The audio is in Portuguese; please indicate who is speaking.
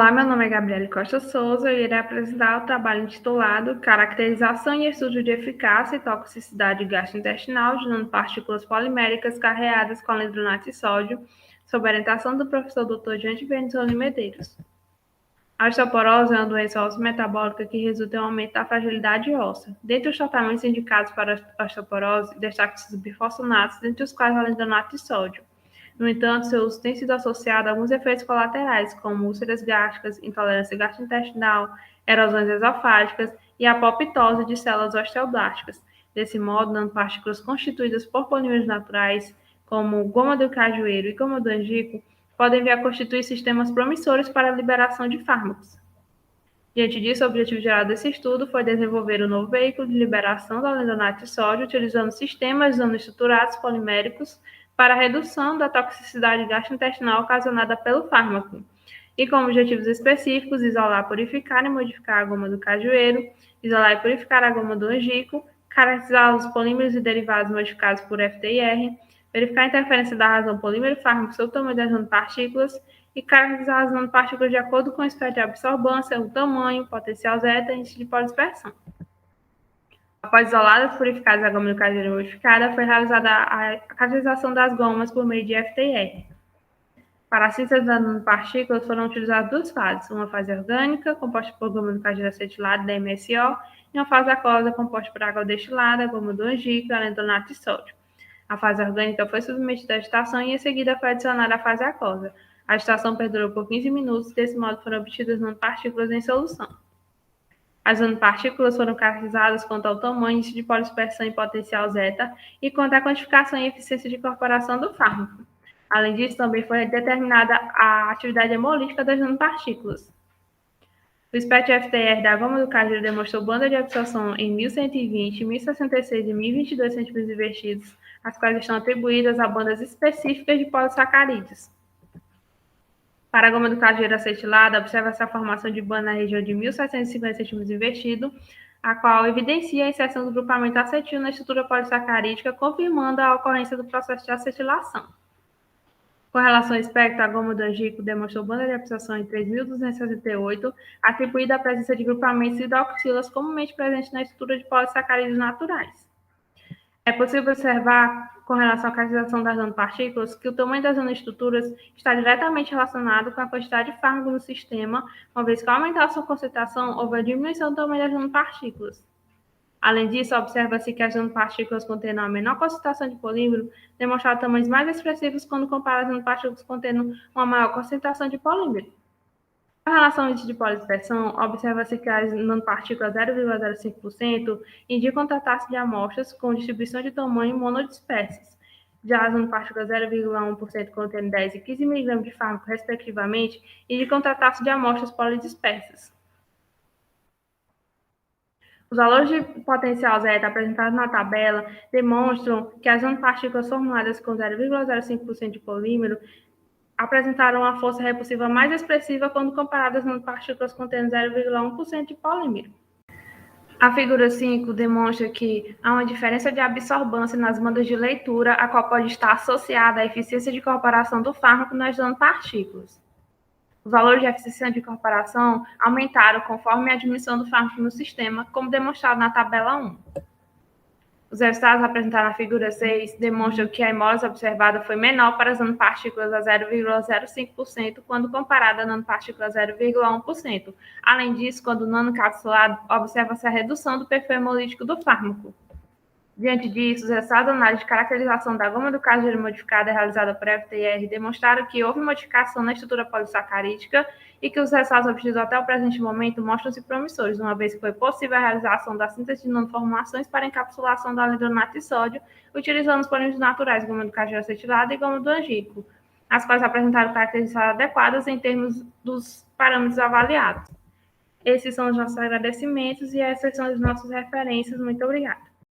Speaker 1: Olá, meu nome é Gabriele Costa Souza e irei apresentar o trabalho intitulado Caracterização e Estudo de Eficácia e Toxicidade gastrointestinal de nanopartículas poliméricas carreadas com alendronato e sódio, sob orientação do professor Dr. Diante Bernizoni Medeiros. A osteoporose é uma doença ósseo-metabólica que resulta em um aumento da fragilidade óssea. Dentre os tratamentos indicados para a osteoporose, destacam-se os bifosfonatos, dentre os quais o alendronato e sódio. No entanto, seu uso tem sido associado a alguns efeitos colaterais, como úlceras gástricas, intolerância gastrointestinal, erosões esofágicas e apoptose de células osteoblásticas. Desse modo, nanopartículas constituídas por polímeros naturais, como goma do cajueiro e goma do angico, podem vir a constituir sistemas promissores para a liberação de fármacos. Diante disso, o objetivo geral desse estudo foi desenvolver um novo veículo de liberação da alendronato de sódio utilizando sistemas nanoestruturados poliméricos para a redução da toxicidade gastrointestinal ocasionada pelo fármaco, e com objetivos específicos, isolar, purificar e modificar a goma do cajueiro, isolar e purificar a goma do angico, caracterizar os polímeros e derivados modificados por FTIR, verificar a interferência da razão polímero-fármaco sobre o tamanho das nanopartículas e caracterizar as nanopartículas de acordo com o espectro de absorvância, o tamanho, potencial zeta e índice de polidispersão. Após isoladas, purificadas a goma do cajueiro modificada, foi realizada a caracterização das gomas por meio de FTIR. Para a síntese das nanopartículas foram utilizadas duas fases, uma fase orgânica, composta por goma do cajueiro acetilado, DMSO, e uma fase aquosa, composta por água destilada, goma do angico e alendronato de sódio. A fase orgânica foi submetida à agitação e em seguida foi adicionada a fase aquosa. A agitação perdurou por 15 minutos e desse modo foram obtidas nanopartículas em solução. As nanopartículas foram caracterizadas quanto ao tamanho, índice de polidispersão e potencial zeta e quanto à quantificação e eficiência de incorporação do fármaco. Além disso, também foi determinada a atividade hemolítica das nanopartículas. O espectro FTR da goma do cajueiro demonstrou banda de absorção em 1120, 1066 e 1022 centímetros invertidos, as quais estão atribuídas a bandas específicas de polissacarídeos. Para a goma do cajueiro acetilada, observa-se a formação de banda na região de 1750 centímetros invertido, a qual evidencia a inserção do grupamento acetil na estrutura polissacarídica, confirmando a ocorrência do processo de acetilação. Com relação ao espectro, a goma do angico demonstrou banda de absorção em 3.268, atribuída à presença de grupamentos hidroxilas comumente presentes na estrutura de polissacarídeos naturais. É possível observar, com relação à caracterização das nanopartículas, que o tamanho das nanoestruturas está diretamente relacionado com a quantidade de fármaco no sistema, uma vez que ao aumentar a sua concentração, houve a diminuição do tamanho das nanopartículas. Além disso, observa-se que as nanopartículas contendo a menor concentração de polímero demonstraram tamanhos mais expressivos quando comparadas às nanopartículas contendo uma maior concentração de polímero. Com relação ao índice de polidispersão, observa-se que as nanopartículas 0,05% indicam tratar-se de amostras com distribuição de tamanho monodispersas. Já as nanopartículas 0,1% contendo 10 e 15 mg de fármaco, respectivamente, indicam tratar-se de amostras polidispersas. Os valores de potencial zeta apresentados na tabela demonstram que as nanopartículas formuladas com 0,05% de polímero apresentaram uma força repulsiva mais expressiva quando comparadas com partículas contendo 0,1% de polímero. A figura 5 demonstra que há uma diferença de absorvância nas bandas de leitura, a qual pode estar associada à eficiência de incorporação do fármaco nas nanopartículas. Os valores de eficiência de incorporação aumentaram conforme a diminuição do fármaco no sistema, como demonstrado na tabela 1. Os resultados apresentados na figura 6 demonstram que a hemólise observada foi menor para as nanopartículas a 0,05% quando comparada a nanopartículas a 0,1%. Além disso, quando nanocapsulado, observa-se a redução do perfil hemolítico do fármaco. Diante disso, os resultados da análise de caracterização da goma do cajueiro modificada realizada por FTIR demonstraram que houve modificação na estrutura polissacarídica e que os resultados obtidos até o presente momento mostram-se promissores, uma vez que foi possível a realização da síntese de nanoformulações para encapsulação da alendronato de sódio, utilizando os polímeros naturais goma do cajueiro acetilado e goma do angico, as quais apresentaram características adequadas em termos dos parâmetros avaliados. Esses são os nossos agradecimentos e essas são as nossas referências. Muito obrigada.